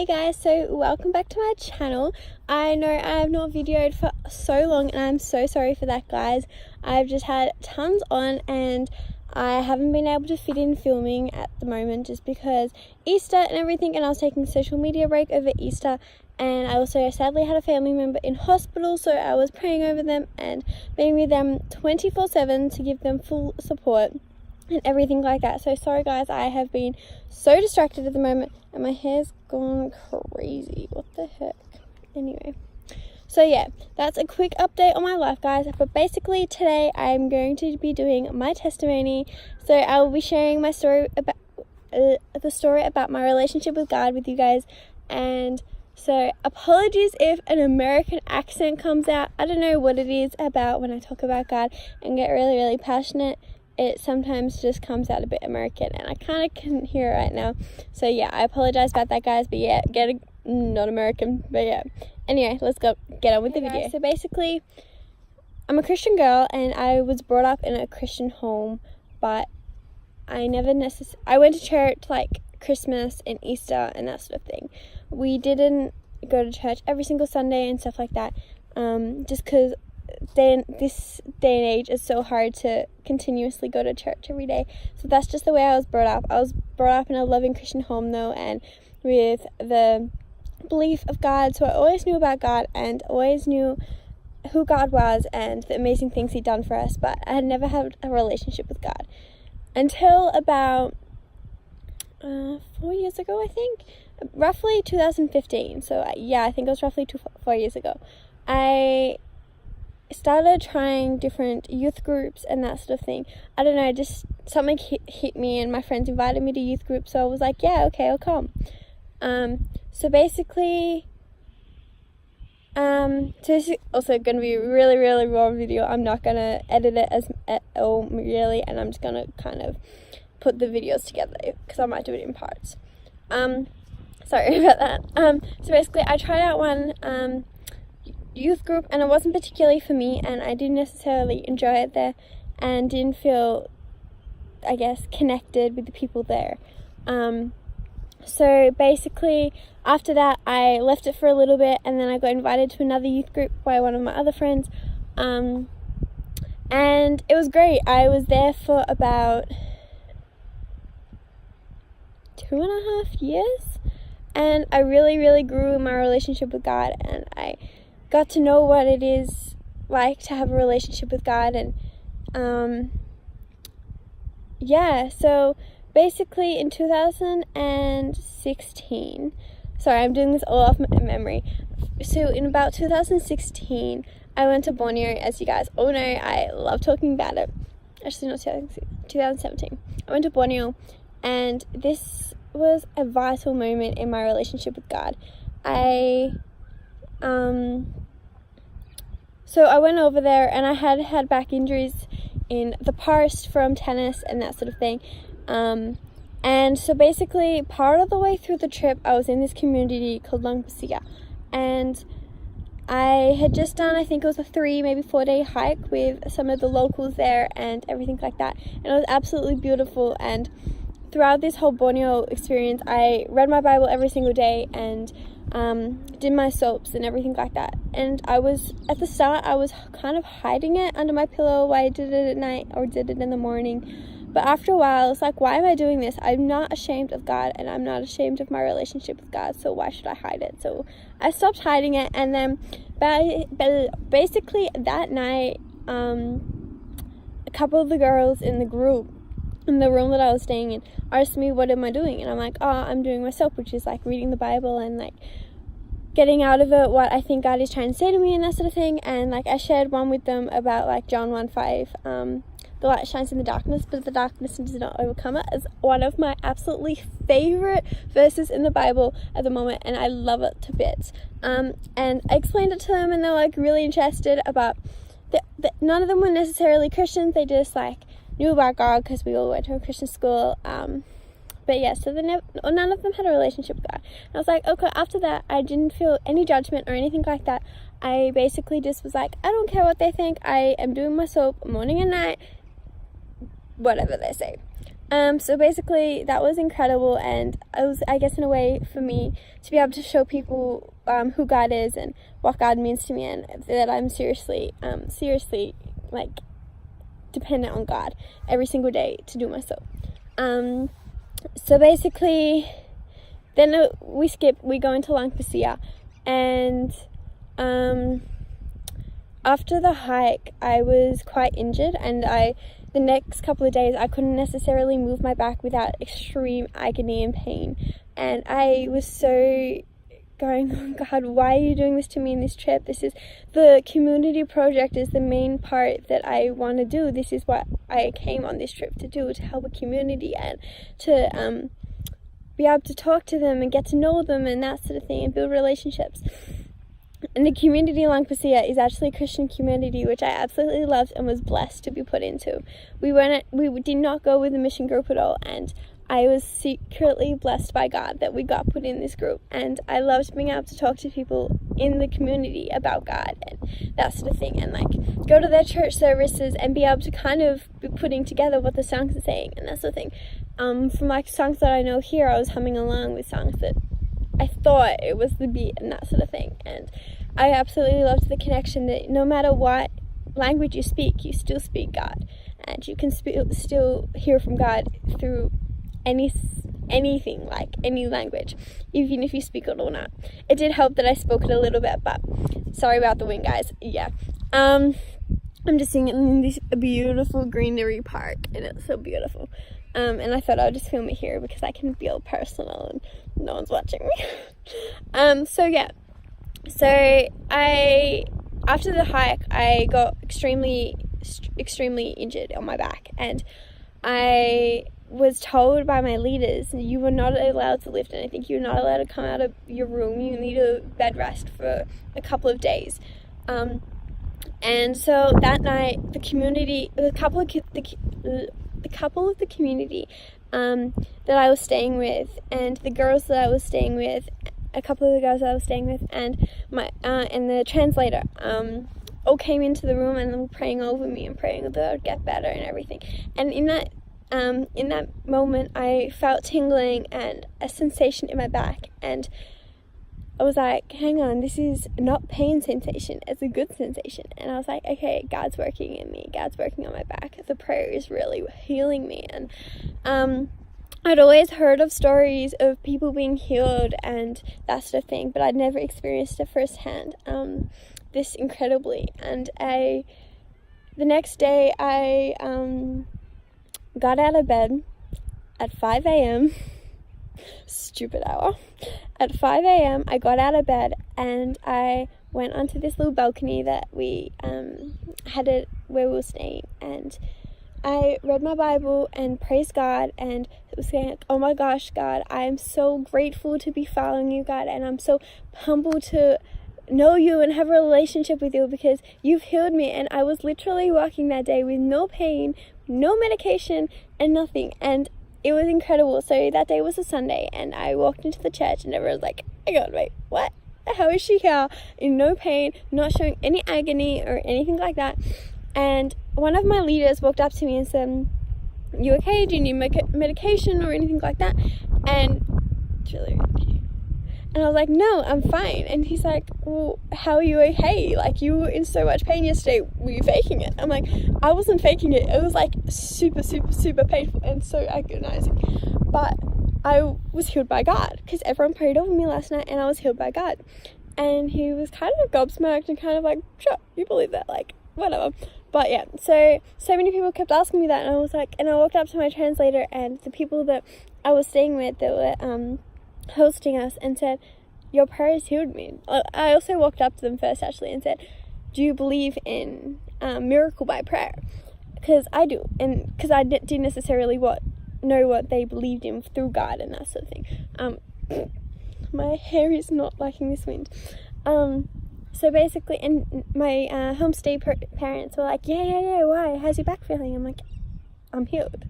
Hey guys, so welcome back to my channel. I know I have not videoed for so long and I'm so sorry for that, guys. I've just had tons on and I haven't been able to fit in filming at the moment just because Easter and everything, and I was taking a social media break over Easter, and I also sadly had a family member in hospital, so I was praying over them and being with them 24/7 to give them full support and everything like that. So sorry guys, I have been so distracted at the moment and my hair's gone crazy. What the heck? Anyway, so yeah, that's a quick update on my life, guys. But basically today I'm going to be doing my testimony. So I will be sharing my story about the story about my relationship with God with you guys. And so apologies if an American accent comes out. I don't know what it is about when I talk about God and get really passionate. It sometimes just comes out a bit American, and I kind of can hear it right now. So yeah, I apologize about that, guys. But yeah, not American, but yeah. Anyway, let's get on with the video. Guys, so basically, I'm a Christian girl, and I was brought up in a Christian home, but I went to church like Christmas and Easter and that sort of thing. We didn't go to church every single Sunday and stuff like that, just because this day and age is so hard to continuously go to church every day. So that's just the way I was brought up. I was brought up in a loving Christian home though, and with the belief of God. So I always knew about God and always knew who God was and the amazing things he'd done for us, but I had never had a relationship with God until about 4 years ago, I think, roughly 2015. So yeah, I think it was roughly 4 years ago. I started trying different youth groups and that sort of thing. I don't know, just something hit me, and my friends invited me to youth group, so I was like, yeah, okay, I'll come. So basically, so this is also going to be a really raw video. I'm not going to edit it at all really, and I'm just going to kind of put the videos together because I might do it in parts. Sorry about that. So basically I tried out one youth group, and it wasn't particularly for me, and I didn't necessarily enjoy it there and didn't feel, I guess, connected with the people there. So basically after that I left it for a little bit, and then I got invited to another youth group by one of my other friends, and it was great. I was there for about 2.5 years, and I really grew in my relationship with God, and I got to know what it is like to have a relationship with God. And yeah, so basically in 2016, sorry, I'm doing this all off my memory. So in about 2016, I went to Borneo, as you guys all know. I love talking about it. Actually, not 2017. I went to Borneo, and this was a vital moment in my relationship with God. So I went over there, and I had back injuries in the past from tennis and that sort of thing. And so basically part of the way through the trip, I was in this community called Long Passia, and I had just done, I think it was a 3, maybe 4 day hike with some of the locals there and everything like that. And it was absolutely beautiful. And throughout this whole Borneo experience, I read my Bible every single day and did my soaps and everything like that. And at the start I was kind of hiding it under my pillow while I did it at night or did it in the morning. But after a while, it's like, why am I doing this? I'm not ashamed of God, and I'm not ashamed of my relationship with God, so why should I hide it? So I stopped hiding it, and then basically that night, a couple of the girls in the group, in the room that I was staying in, asked me, what am I doing? And I'm like, oh, I'm doing my soap, which is like reading the Bible and like getting out of it what I think God is trying to say to me and that sort of thing. And like I shared one with them about like John 1:5, the light shines in the darkness, but the darkness does not overcome it, is one of my absolutely favorite verses in the Bible at the moment, and I love it to bits. And I explained it to them, and they're like really interested about none of them were necessarily Christians. They just like knew about God because we all went to a Christian school. But yeah, so none of them had a relationship with God. And I was like, okay, after that, I didn't feel any judgment or anything like that. I basically just was like, I don't care what they think. I am doing my soap morning and night, whatever they say. So basically that was incredible, and it was, I guess, in a way for me to be able to show people who God is and what God means to me, and that I'm seriously like dependent on God every single day to do my soul. So basically then we go into Langpasia, and after the hike I was quite injured, and the next couple of days I couldn't necessarily move my back without extreme agony and pain, and I was so going, oh God, why are you doing this to me in this trip? This is the community project is the main part that I want to do. This is what I came on this trip to do, to help a community and to be able to talk to them and get to know them and that sort of thing and build relationships. And the community in Langpasia is actually a Christian community, which I absolutely loved and was blessed to be put into. We did not go with a mission group at all, and I was secretly blessed by God that we got put in this group, and I loved being able to talk to people in the community about God and that sort of thing, and like go to their church services and be able to kind of be putting together what the songs are saying and that sort of thing. From like songs that I know here, I was humming along with songs that I thought it was the beat and that sort of thing, and I absolutely loved the connection that no matter what language you speak, you still speak God, and you can still hear from God through anything, like any language, even if you speak it or not. It did help that I spoke it a little bit, but sorry about the wind, guys. Yeah, I'm just sitting in this beautiful greenery park, and it's so beautiful. And I thought I would just film it here because I can feel personal and no one's watching me. So yeah, so after the hike I got extremely injured on my back, and I was told by my leaders, you were not allowed to lift anything, you're not allowed to come out of your room, you need a bed rest for a couple of days. And so that night the couple of the community that I was staying with, and the girls that I was staying with, a couple of the girls that I was staying with, and my and the translator all came into the room and were praying over me and praying that I would get better and everything. And in that moment I felt tingling and a sensation in my back, and I was like, hang on, this is not pain sensation, it's a good sensation. And I was like, okay, God's working in me, God's working on my back, the prayer is really healing me. And I'd always heard of stories of people being healed and that sort of thing, but I'd never experienced it firsthand, this incredibly. And the next day I got out of bed at 5 a.m. Stupid hour. At 5 a.m. I got out of bed and I went onto this little balcony that we had where we were staying, and I read my Bible and praised God, and it was saying, oh my gosh, God, I am so grateful to be following you, God, and I'm so humbled to know you and have a relationship with you because you've healed me. And I was literally walking that day with no pain, no medication, and nothing, and it was incredible. So that day was a Sunday, and I walked into the church and everyone was like, hang on, wait, what? How is she here in no pain, not showing any agony or anything like that? And one of my leaders walked up to me and said, you okay? Do you need medication or anything like that? And it's really risky. And I was like, no, I'm fine. And he's like, well, how are you okay? Like, you were in so much pain yesterday. Were you faking it? I'm like, I wasn't faking it. It was like super, super, super painful and so agonizing. But I was healed by God because everyone prayed over me last night and I was healed by God. And he was kind of gobsmacked and kind of like, sure, you believe that, like, whatever. But yeah, so many people kept asking me that, and I was like, and I walked up to my translator and the people that I was staying with that were hosting us and said, your prayers healed me. I also walked up to them first actually and said, do you believe in miracle by prayer? Because I do, and because I didn't necessarily know what they believed in through God and that sort of thing. My hair is not liking this wind. So basically, and my homestay parents were like, yeah, why? How's your back feeling? I'm like, I'm healed.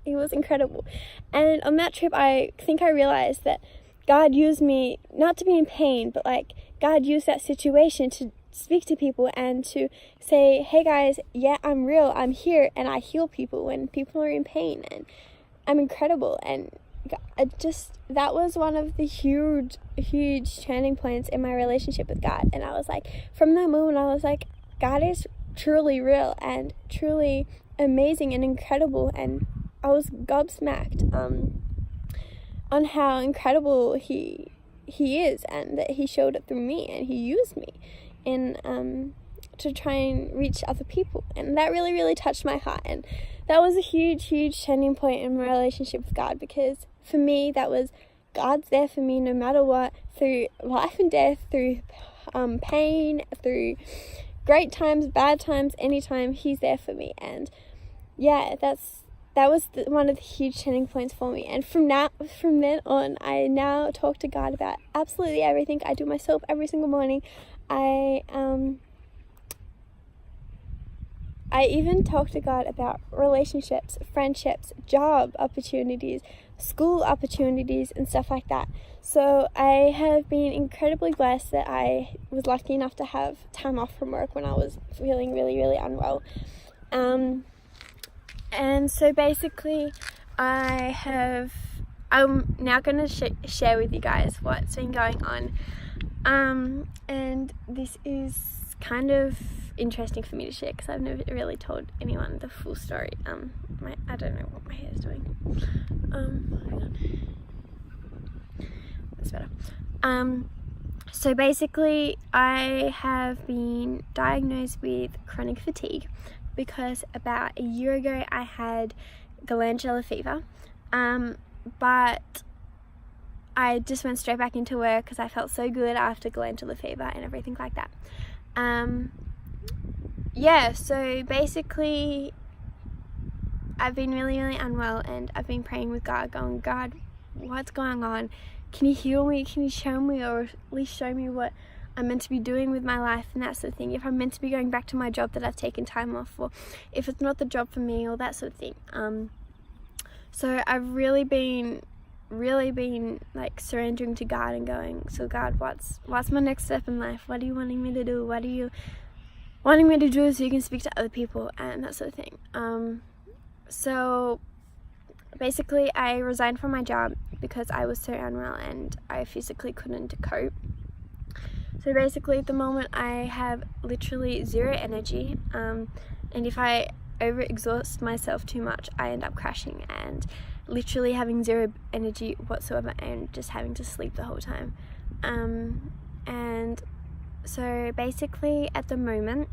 It was incredible. And on that trip, I think I realized that God used me not to be in pain, but like God used that situation to speak to people and to say, hey guys, yeah, I'm real, I'm here, and I heal people when people are in pain. And I'm incredible. And that was one of the huge turning points in my relationship with God. And I was like, from that moment, I was like, God is truly real and truly amazing and incredible. And I was gobsmacked on how incredible he is, and that he showed it through me, and he used me in to try and reach other people. And that really touched my heart. And that was a huge turning point in my relationship with God, because for me, that was God's there for me no matter what, through life and death, through pain, through great times, bad times, anytime, he's there for me. And yeah, that was one of the huge turning points for me. And from then on, I now talk to God about absolutely everything. I do myself every single morning. I even talk to God about relationships, friendships, job opportunities, school opportunities, and stuff like that. So I have been incredibly blessed that I was lucky enough to have time off from work when I was feeling really unwell. And so basically I'm now going to share with you guys what's been going on. And this is kind of interesting for me to share, because I've never really told anyone the full story. I don't know what my hair is doing. Hang on. That's better. So basically, I have been diagnosed with chronic fatigue because about a year ago I had glandular fever, but I just went straight back into work because I felt so good after glandular fever and everything like that. Yeah, so basically I've been really unwell, and I've been praying with God, going, God, what's going on? Can you heal me? Can you show me, or at least show me what I'm meant to be doing with my life and that sort of thing? If I'm meant to be going back to my job that I've taken time off, or if it's not the job for me, or that sort of thing. So I've really been like surrendering to God and going, so God, what's my next step in life? What are you wanting me to do? What are you wanting me to do so you can speak to other people and that sort of thing? So basically I resigned from my job because I was so unwell and I physically couldn't cope. So basically at the moment I have literally zero energy, and if I overexhaust myself too much, I end up crashing and literally having zero energy whatsoever and just having to sleep the whole time. And so basically at the moment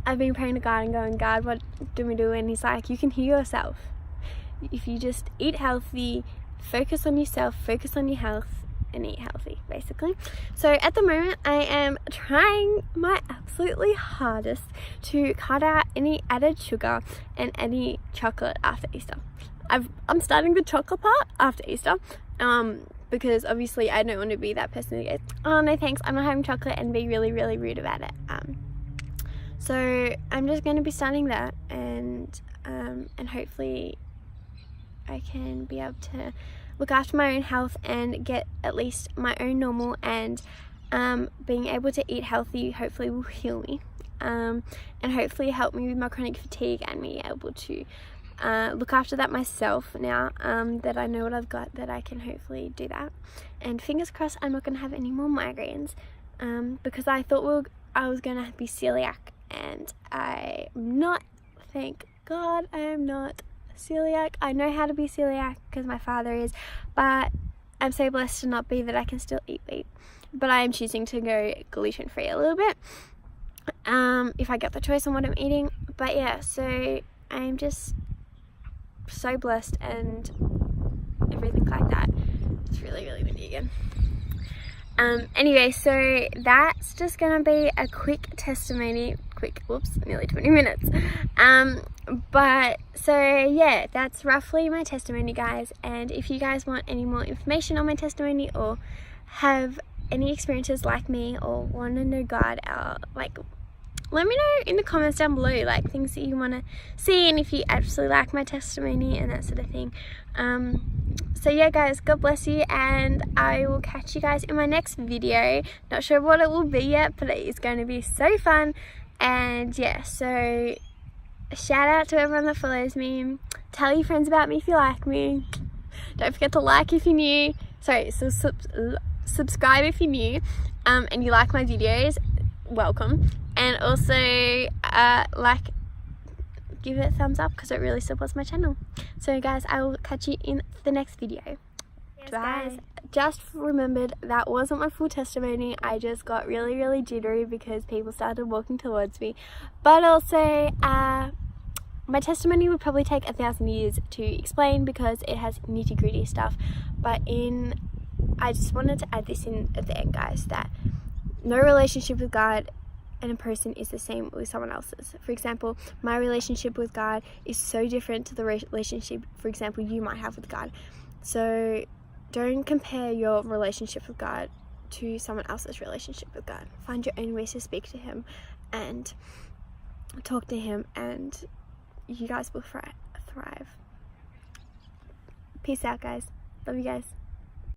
I've been praying to God and going, God, what do we do? And he's like, you can heal yourself if you just eat healthy, focus on yourself, focus on your health, and eat healthy, basically. So at the moment I am trying my absolutely hardest to cut out any added sugar and any chocolate after Easter. I'm starting the chocolate part after Easter, because obviously I don't want to be that person who goes, oh no thanks, I'm not having chocolate, and be really rude about it. So I'm just going to be starting that, and hopefully I can be able to look after my own health and get at least my own normal, and being able to eat healthy hopefully will heal me, and hopefully help me with my chronic fatigue, and me able to look after that myself now, that I know what I've got, that I can hopefully do that. And fingers crossed I'm not going to have any more migraines, because I thought I was going to be celiac, and I'm not. Thank God I am not celiac. I know how to be celiac because my father is, but I'm so blessed to not be, that I can still eat wheat. But I am choosing to go gluten free a little bit, if I get the choice on what I'm eating. But yeah, so I'm just so blessed and everything like that. It's really windy again. Anyway, so that's just gonna be a quick testimony. Whoops, nearly 20 minutes. But so yeah, that's roughly my testimony, guys. And if you guys want any more information on my testimony, or have any experiences like me, or want to know God, like, let me know in the comments down below, like things that you want to see, and if you actually like my testimony and that sort of thing. So yeah guys, God bless you, and I will catch you guys in my next video. Not sure what it will be yet, but it is going to be so fun. And yeah, so shout out to everyone that follows me. Tell your friends about me if you like me. Don't forget to like if you're new. Sorry, so subscribe if you're new, and you like my videos. Welcome. And also give it a thumbs up because it really supports my channel. So guys, I will catch you in the next video. Yes, guys, just remembered that wasn't my full testimony. I just got really jittery because people started walking towards me. But also my testimony would probably take 1,000 years to explain because it has nitty-gritty stuff. But I just wanted to add this in at the end, guys, that no relationship with God and a person is the same with someone else's. For example, my relationship with God is so different to the relationship, for example, you might have with God. So don't compare your relationship with God to someone else's relationship with God. Find your own ways to speak to Him and talk to Him, and you guys will thrive. Peace out, guys. Love you guys.